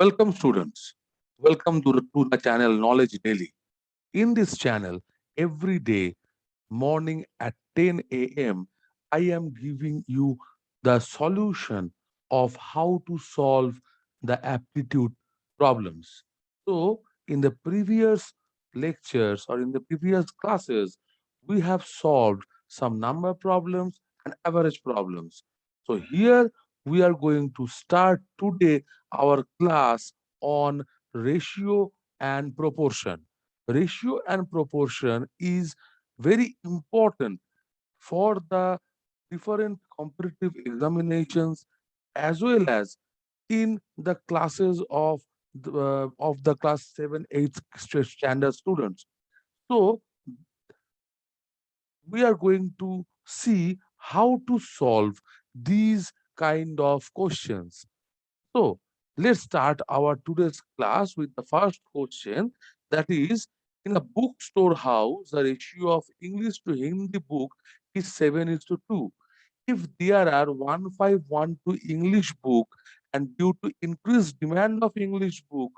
Welcome, students. Welcome to the channel Knowledge Daily. In this channel, every day, morning at 10 a.m., I am giving you the solution of how to solve the aptitude problems. So, in the previous lectures or in the previous classes, we have solved some number problems and average problems. So, here we are going to start today our class on ratio and proportion. Ratio and proportion is very important for the different competitive examinations as well as in the classes of the class 7 8 standard students. So we are going to see how to solve these kind of questions. So let's start our today's class with the first question, that is, in a bookstore house, the ratio of English to Hindi book is 7 is to 2. If there are 1512 English book and due to increased demand of English book,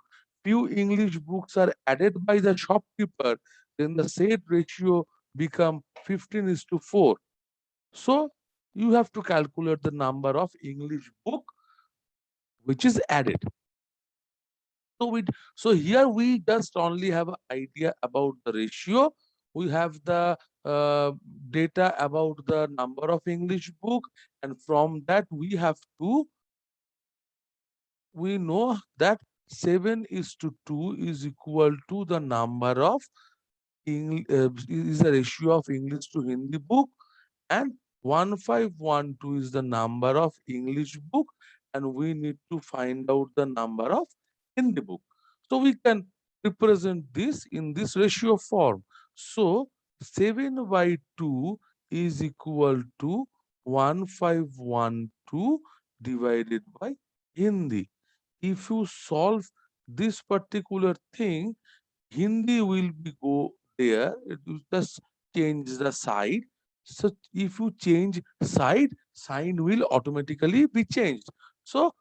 few English books are added by the shopkeeper, then the said ratio become 15 is to 4. So you have to calculate the number of English book which is added. So here we just only have an idea about the ratio. We have the uh, data about the number of English book, and from that we know that 7 is to 2 is equal to the number of is the ratio of English to Hindi book, and 1512 is the number of English book, and we need to find out the number of Hindi book. So we can represent this in this ratio form. So 7 by 2 is equal to 1512 divided by Hindi. If you solve this particular thing, Hindi will be go there. It will just change the side. So if you change side, sign will automatically be changed. So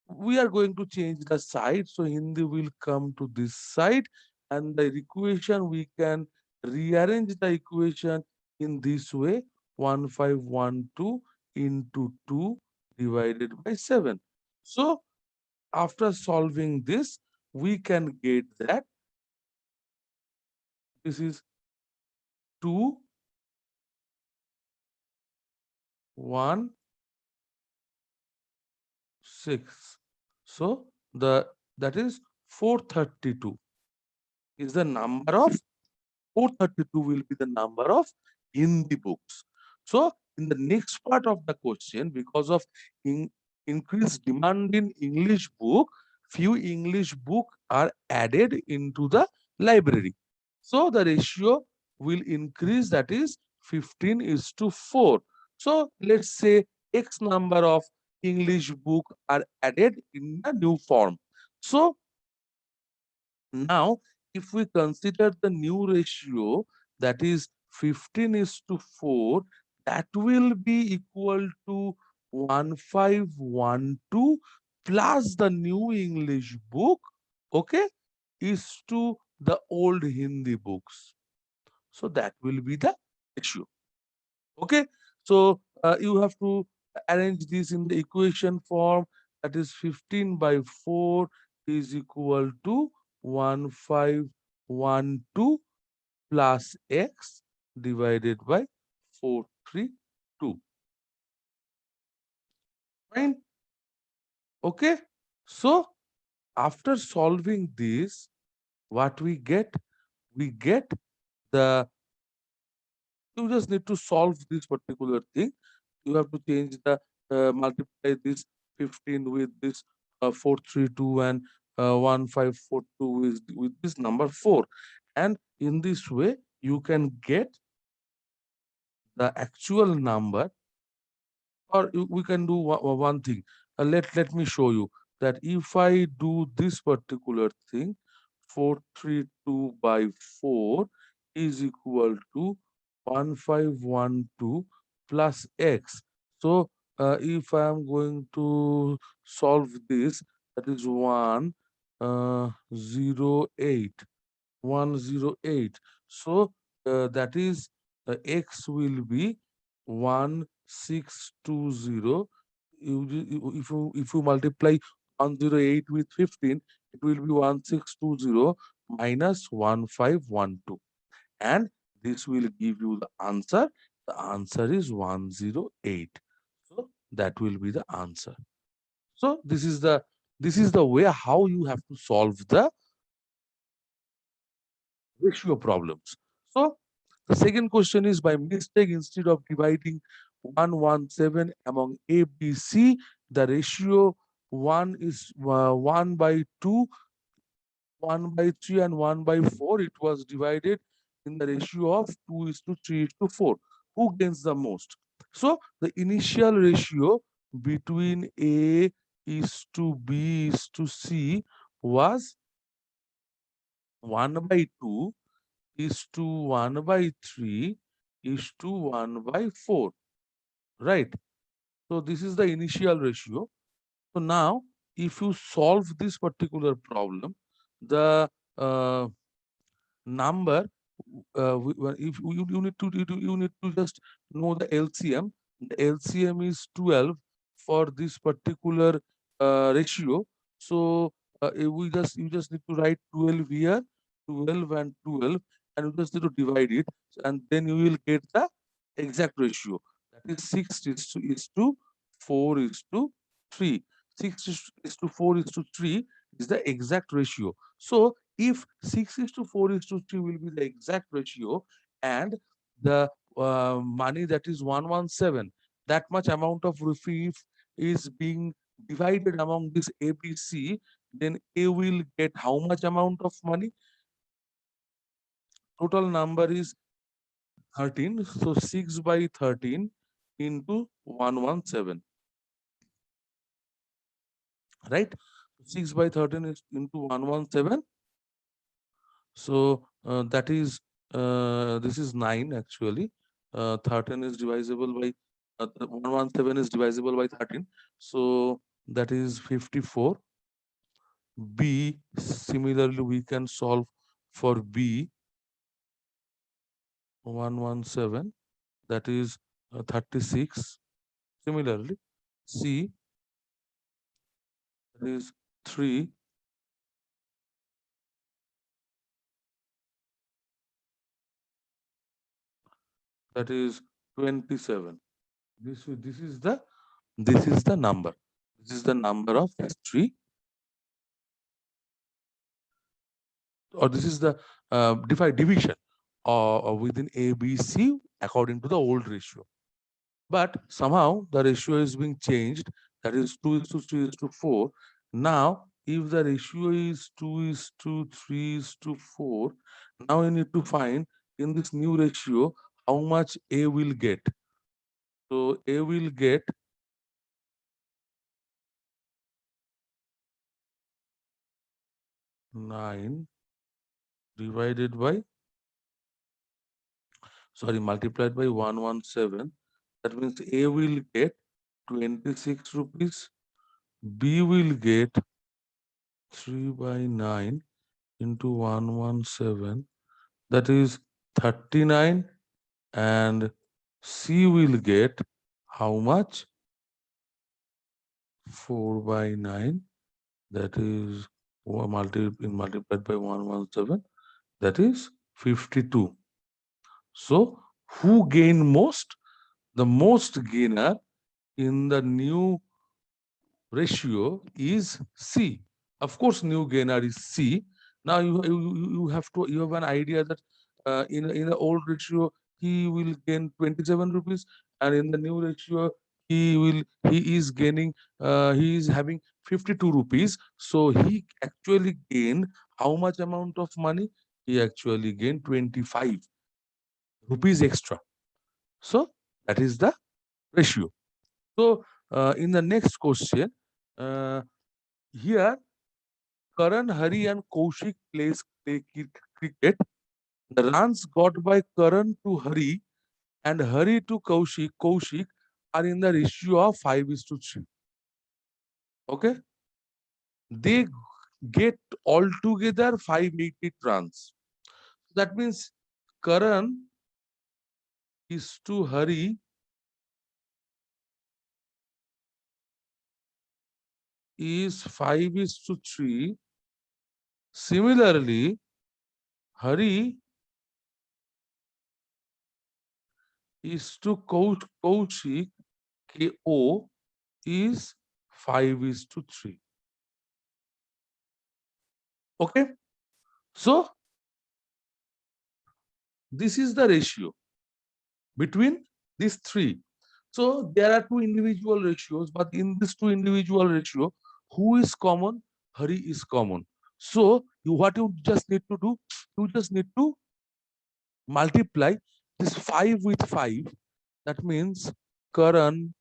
we are going to change the side. So Hindi will come to this side, and the equation we can rearrange the equation in this way: 1512 into 2 divided by 7. So after solving this, we can get that this is 2 1 6. So that is 432 is the number of 432 will be the number of Hindi books. So in the next part of the question, because of in, increased demand in English book, few English book are added into the library. So the ratio will increase, that is 15 is to 4. So let's say X number of English book are added in the new form. So now, if we consider the new ratio, that is 15 is to 4, that will be equal to 1512 plus the new English book, okay, is to the old Hindi books. So that will be the ratio. Okay. So you have to arrange this in the equation form, that is 15 by 4 is equal to 1512 plus x divided by 432. Fine. Okay. So after solving this, what we get? We get the, you just need to solve this particular thing. You have to change the multiply this 15 with this 432 and 1542 with this number 4, and in this way you can get the actual number. Or we can do one thing. Let me show you that if I do this particular thing, 432 by 4 is equal to 1512 plus x. So if I am going to solve this, that is 108. 108. So that is x will be 1620. If you multiply 108 with 15, it will be 1620 minus 1512, and this will give you the answer. The answer is 108. So that will be the answer. So this is the way how you have to solve the ratio problems. So the second question is, by mistake, instead of dividing 117 among A, B, C, the ratio 1 is 1 by 2, 1 by 3, and 1 by 4. It was divided in the ratio of 2 is to 3 is to 4. Who gains the most? So the initial ratio between A is to B is to C was 1 by 2 is to 1 by 3 is to 1 by 4, right? So this is the initial ratio. So now, if you solve this particular problem, the number, if you need to just know the LCM. The LCM is 12 for this particular ratio. So you just need to write 12 here, 12 and 12, and you just need to divide it, and then you will get the exact ratio. That is 6 is to 4 is to 3. 6 is to 4 is to 3 is the exact ratio. So if 6 is to 4 is to 3 will be the exact ratio, and the money, that is 117, that much amount of rupee is being divided among this ABC, then A will get how much amount of money? Total number is 13. So 6 by 13 into 117, right? 6 by 13 is into 117. So that is this is 9 actually. 13 is divisible by 117 is divisible by 13. So that is 54. B, similarly we can solve for B, 117, that is 36. Similarly, C, that is 3, that is 27. This is the number. This is the number of S3, or this is the division within A, B, C according to the old ratio. But somehow the ratio is being changed. That is 2 is to 3 is to 4. Now, if the ratio is 2 is to 3 is to 4, now you need to find in this new ratio how much A will get. So A will get 9 divided by, multiplied by 117. That means A will get 26 rupees. B will get 3 by 9 into 117. That is 39. And C will get how much? 4 by 9. That is multiplied by 117. That is 52. So who gain most? The most gainer in the new ratio is C. Of course, new gainer is C. Now you have an idea that in the old ratio he will gain 27 rupees, and in the new ratio he is gaining he is having 52 rupees. So he actually gained how much amount of money? He actually gained 25 rupees extra. So that is the ratio. So in the next question, uh, here Karan, Hari, and Kaushik play cricket. The runs got by Karan to Hari and Hari to Kaushik are in the ratio of 5 is to 3. Okay. they get altogether 588 runs. That means Karan is to Hari is 5:3. Similarly, Hari is to Kaushik, KO is 5:3. Okay, so this is the ratio between these three. So there are two individual ratios, but in this two individual ratio, who is common? Hari is common. So what you just need to do, you just need to multiply this 5 with 5. That means Karan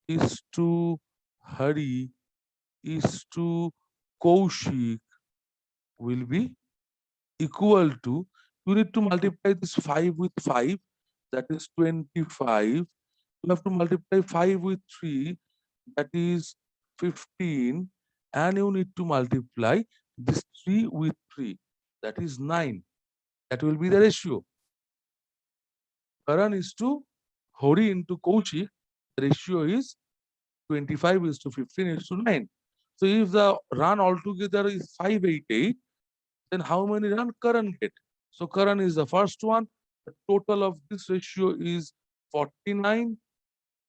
is to Hari is to Kaushik will be equal to, you need to multiply this 5 with 5, that is 25. You have to multiply 5 with 3, that is 15. And you need to multiply this 3 with 3, that is 9. That will be the ratio. Karan is to Hori into Kaushik, the ratio is 25 is to 15 is to 9. So if the run altogether is 588, then how many run Karan get? So Karan is the first one. The total of this ratio is 49.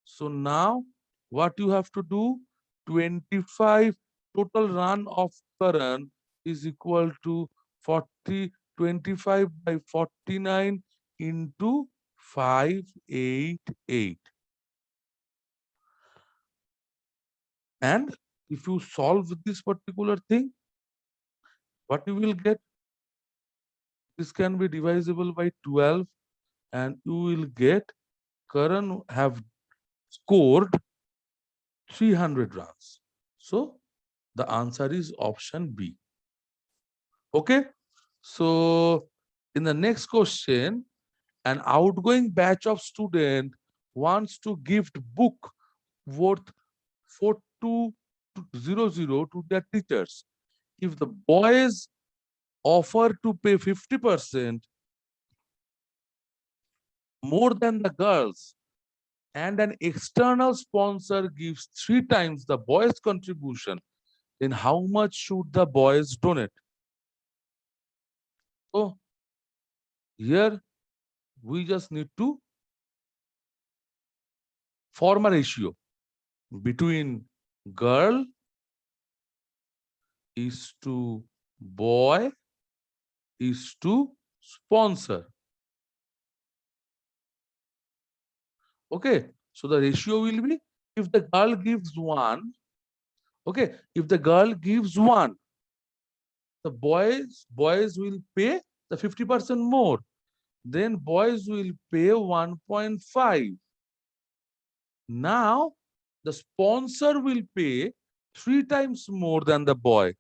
So now what you have to do? 25 total run of Karan is equal to 40, 25 by 49 into 588. And if you solve this particular thing, what you will get? This can be divisible by 12 and you will get Karan have scored 300 runs. So the answer is option B. Okay. So in the next question, an outgoing batch of student wants to gift book worth 4200 to their teachers. If the boys offer to pay 50% more than the girls, and an external sponsor gives 3 times the boys' contribution, then how much should the boys donate? So here we just need to form a ratio between girl is to boy is to sponsor. Okay, so the ratio will be, if the girl gives 1, okay, if the girl gives 1, the boys will pay the 50% more. Then boys will pay 1.5. Now the sponsor will pay 3 times more than the boy,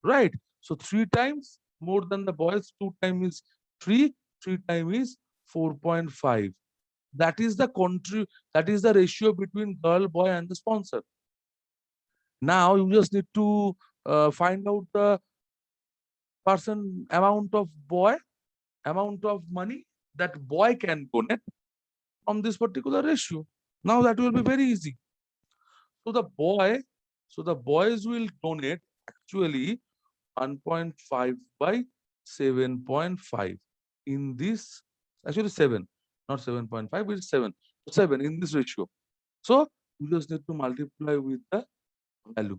right? So 3 times more than the boys, 2 times is 3, 3 times is 4.5. That is the ratio between girl, boy, and the sponsor. Now you just need to find out the person amount of money that boy can donate from this particular ratio. Now that will be very easy. So the boys will donate actually 1.5 by 7.5 in this, actually 7, not 7.5, it's 7. 7 in this ratio. So you just need to multiply with the value.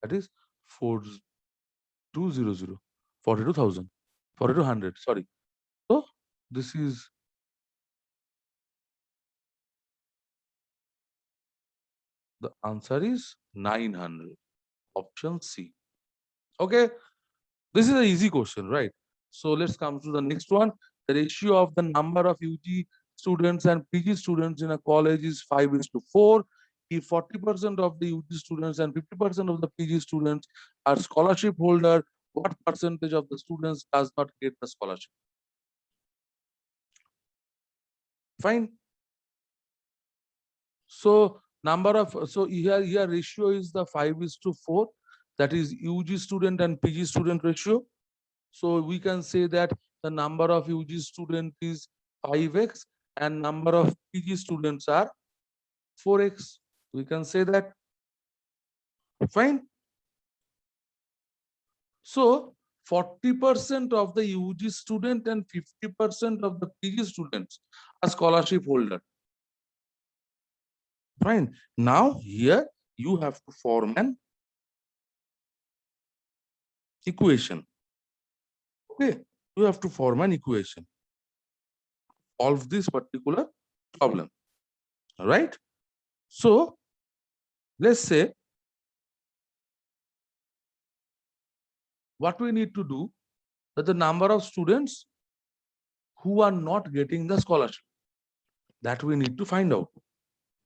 That is 4200, 42,000, 4200, sorry. So this is the answer is 900. Option C. Okay. This is an easy question, right? So let's come to the next one. The ratio of the number of UG students and PG students in a college is 5:4. If 40% of the UG students and 50% of the PG students are scholarship holder, what percentage of the students does not get the scholarship? Fine. So here ratio is the 5:4. that is UG student and PG student ratio. So we can say that the number of UG student is 5x and number of PG students are 4x. We can say that. Fine. So 40% of the UG student and 50% of the PG students are scholarship holder. Fine. Now here you have to form an equation. Okay. You have to form an equation. Solve this particular problem. All right. So let's say what we need to do, that the number of students who are not getting the scholarship, that we need to find out,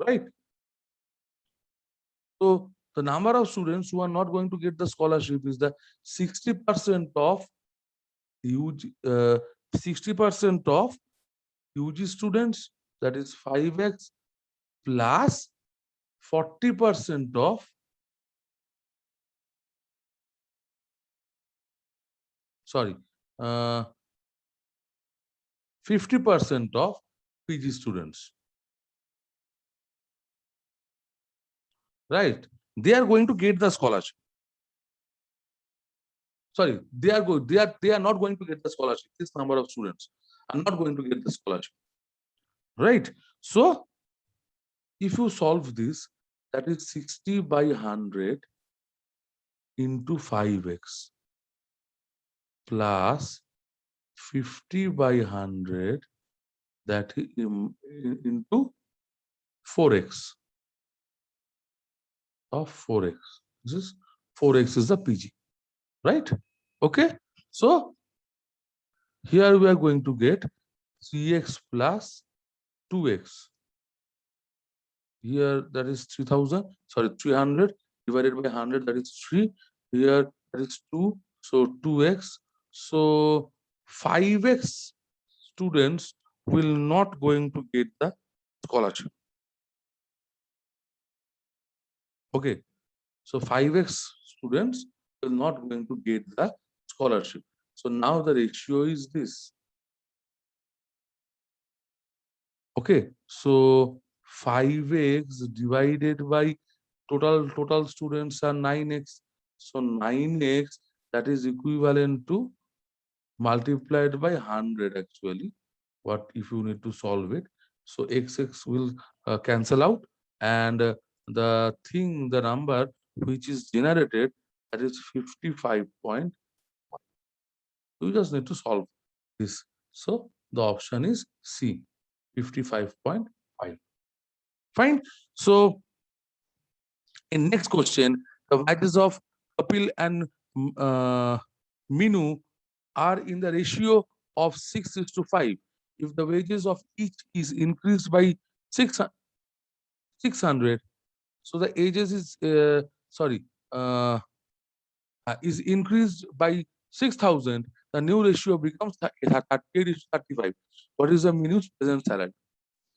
right? So the number of students who are not going to get the scholarship is the 60% of UG, 60% of UG students, that is 5x, plus 40% of, sorry, 50% of PG students, right? They are going to get the scholarship. Sorry, they are good. They are not going to get the scholarship. This number of students are not going to get the scholarship, right? So if you solve this, that is 60 by 100 into 5x plus 50 by 100, that is into 4x of 4x. This is 4x is the PG, right? Okay. So here we are going to get 3x plus 2x. Here that is 3000, sorry, 300 divided by 100, that is 3. Here that is 2, so 2x. So 5x students will not going to get the scholarship. Okay, so 5x students will not going to get the scholarship. So now the ratio is this. Okay, so 5x divided by total students are 9x. So 9x, that is equivalent to multiplied by 100 actually. What if you need to solve it? So x will cancel out, and the number which is generated, that is 55 point. You just need to solve this. So the option is C, 55.5. Fine. So in next question, the wages of Kapil and Minu are in the ratio of 6:5. If the wages of each is increased by 600, so the ages is is increased by 6,000, the new ratio becomes 38:35. What is the Minu's present salary?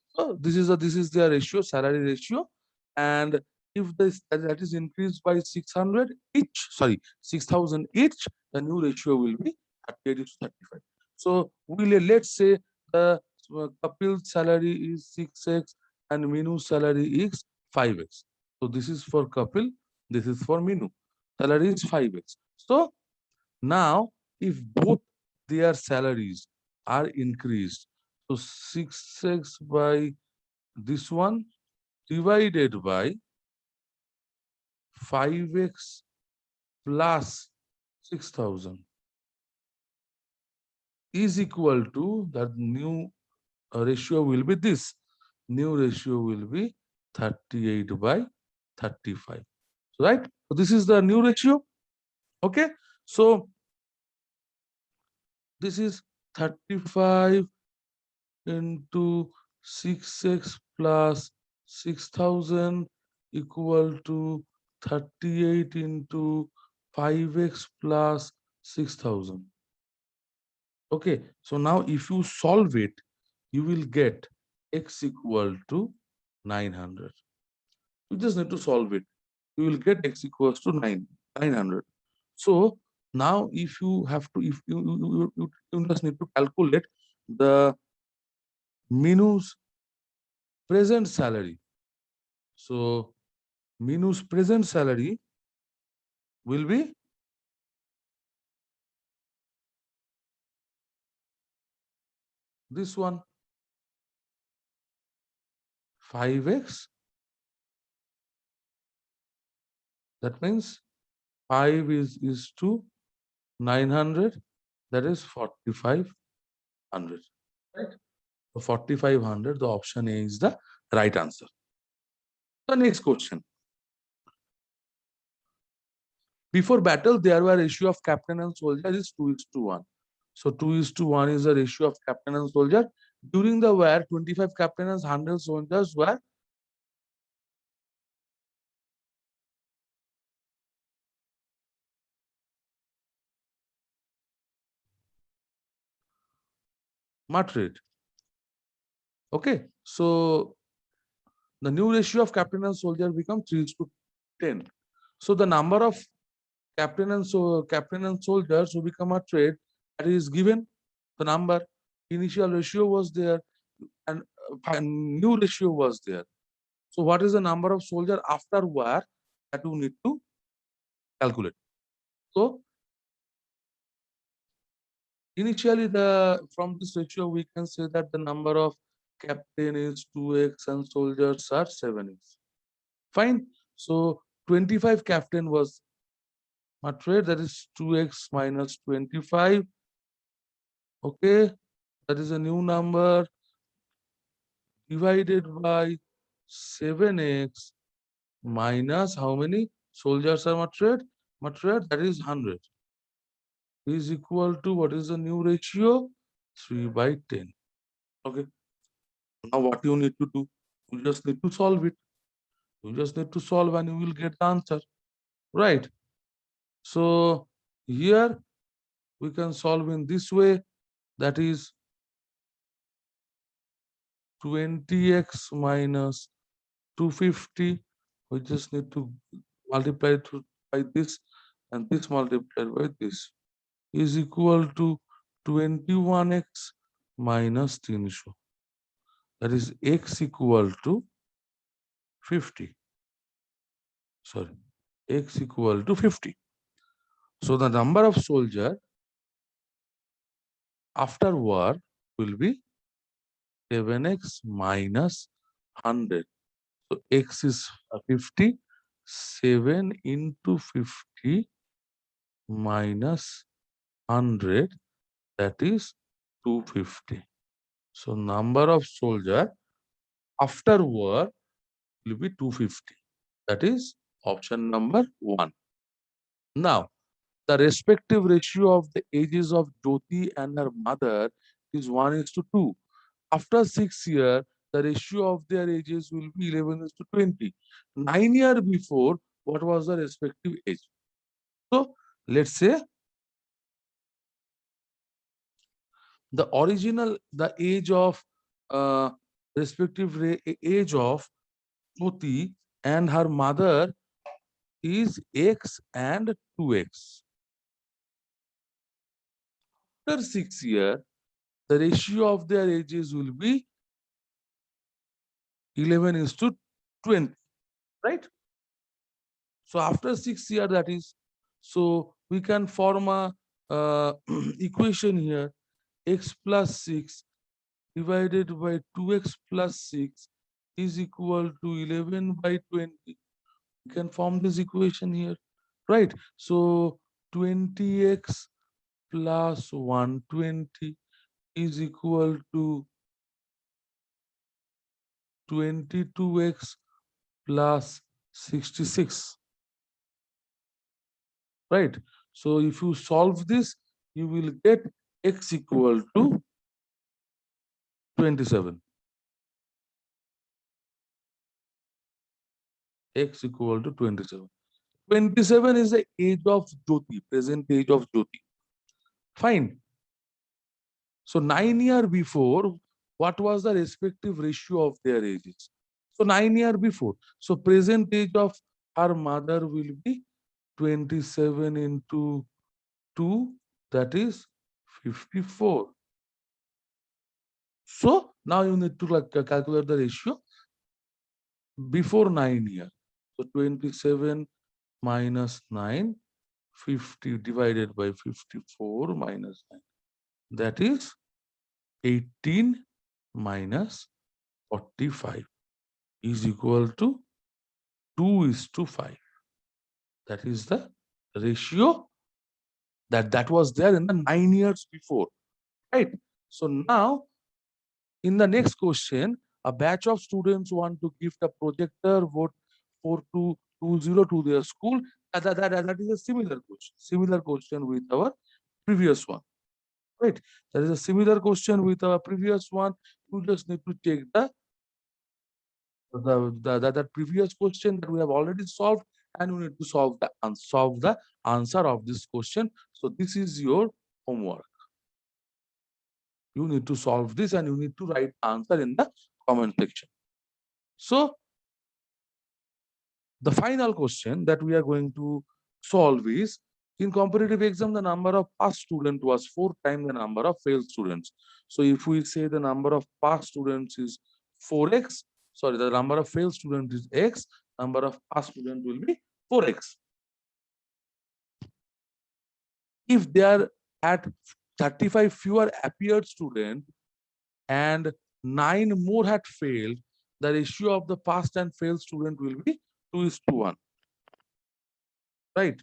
So this is their ratio, salary ratio, and if this that is increased by 600 each, sorry, 6,000 each, the new ratio will be 38:35. So let's say the Kapil's salary is 6x and Minu's salary is 5x. So this is for Kapil, this is for Minu. Salary is 5x. So now if both their salaries are increased, so 6x by this one divided by 5x plus 6,000 is equal to, that new ratio will be this. New ratio will be 38 by 35. Right? So this is the new ratio. Okay. So this is 35 into 6x plus 6,000 equal to 38 into 5x plus 6,000. Okay, so now if you solve it, you will get x equal to 900. You just need to solve it. You will get x equals to 9. 900. So now if you have to, if you just need to calculate the Minu's present salary. So Minu's present salary will be this one, 5x. That means 5 is to 900. That is 4,500. Right? So 4,500. The option A is the right answer. The next question. Before battle, there were ratio of captain and soldier is 2:1. So 2:1 is the ratio of captain and soldier. During the war, 25 captain and 100 soldiers were martyred. Okay, so the new ratio of captain and soldier becomes 3:10. So the number of captain and soldiers who become a trade, that is given the number. Initial ratio was there and new ratio was there. So what is the number of soldier after war that you need to calculate? So initially from this ratio we can say that the number of captain is 2x and soldiers are 7x. Fine. So 25 captain was martyred, that is 2x minus 25. Okay, that is a new number divided by 7x minus how many soldiers are martyred? Martyred, that is 100, is equal to what is the new ratio? 3/10. Okay. Now what you need to do? You just need to solve it. You just need to solve and you will get the answer. Right. So here we can solve in this way. That is 20x minus 250. We just need to multiply it by this and this multiplied by this is equal to 21x minus 300. That is x equal to 50. Sorry, x equal to 50. So the number of soldier after war will be 7x minus 100. So x is 50. 7 into 50 minus 100, that is 250. So number of soldier after war will be 250. That is option number 1. Now, the respective ratio of the ages of Jyoti and her mother is 1:2. After 6 years, the ratio of their ages will be 11:20. 9 years before, what was the respective age? So, let's say the age of uh, age of Jyoti and her mother is x and 2x. After 6 years, the ratio of their ages will be 11:20, right? So after 6 years, that is, so we can form a equation here, x plus 6 divided by 2x plus 6 is equal to 11/20. We can form this equation here, right? So 20x plus 120 is equal to 22x plus 66, right? So if you solve this, you will get x equal to 27. X equal to 27. 27 is the age of Jyoti, present age of Jyoti. Fine. So 9 years before, what was the respective ratio of their ages? So 9 years before. So present age of her mother will be 27 into 2, that is 54. So now you need to calculate the ratio before 9 here. So 27 minus 9, 50 divided by 54 minus 9. That is 18 minus 45 is equal to 2:5. That is the ratio that was there in the 9 years before, right? So now in the next question, a batch of students want to gift a projector vote 4220 to their school. That is a similar question with our previous one, right? That is a similar question with our previous one. You just need to take that previous question that we have already solved, and you need to solve the answer of this question. So this is your homework. You need to solve this and you need to write answer in the comment section. So the final question that we are going to solve is, in competitive exam, the number of pass students was 4 times the number of failed students. So if we say the number of pass students is 4x, sorry, the number of failed students is x, number of pass students will be 4x. If there had 35 fewer appeared students and 9 more had failed, the ratio of the passed and failed student will be 2:1. Right?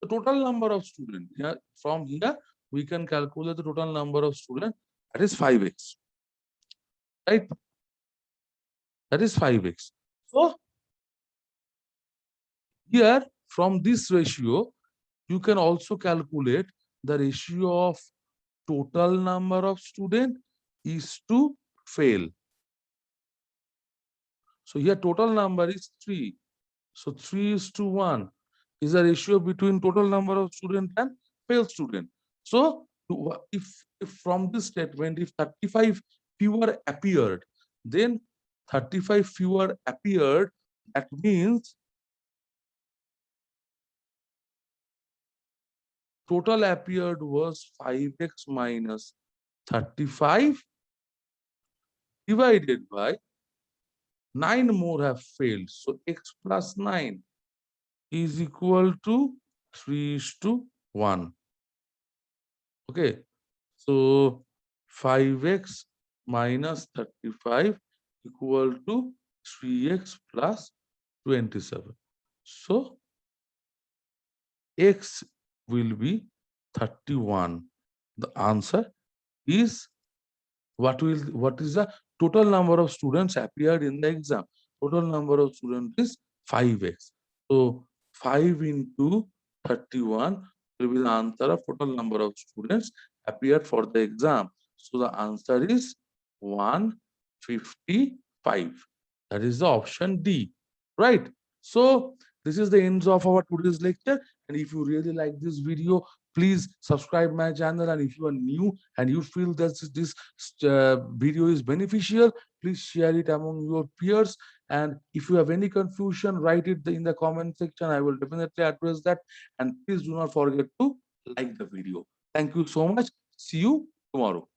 The total number of students, yeah, from here we can calculate the total number of students, that is 5x. Right? That is 5x. So here from this ratio, you can also calculate the ratio of total number of students is to fail. So here total number is 3. So 3:1 is the ratio between total number of students and failed student. So if from this statement, if 35 fewer appeared, then 35 fewer appeared, that means total appeared was 5x minus 35 divided by 9 more have failed. So x plus 9 is equal to 3:1. Okay. So 5x minus 35 equal to 3x plus 27. So x will be 31. The answer is what is the total number of students appeared in the exam? Total number of students is 5x. So 5 into 31 will be the answer of total number of students appeared for the exam. So the answer is 155. That is the option D, right? So this is the end of our today's lecture. And if you really like this video, please subscribe my channel. And if you are new and you feel that this video is beneficial, please share it among your peers. And if you have any confusion, write it in the comment section. I will definitely address that. And please do not forget to like the video. Thank you so much. See you tomorrow.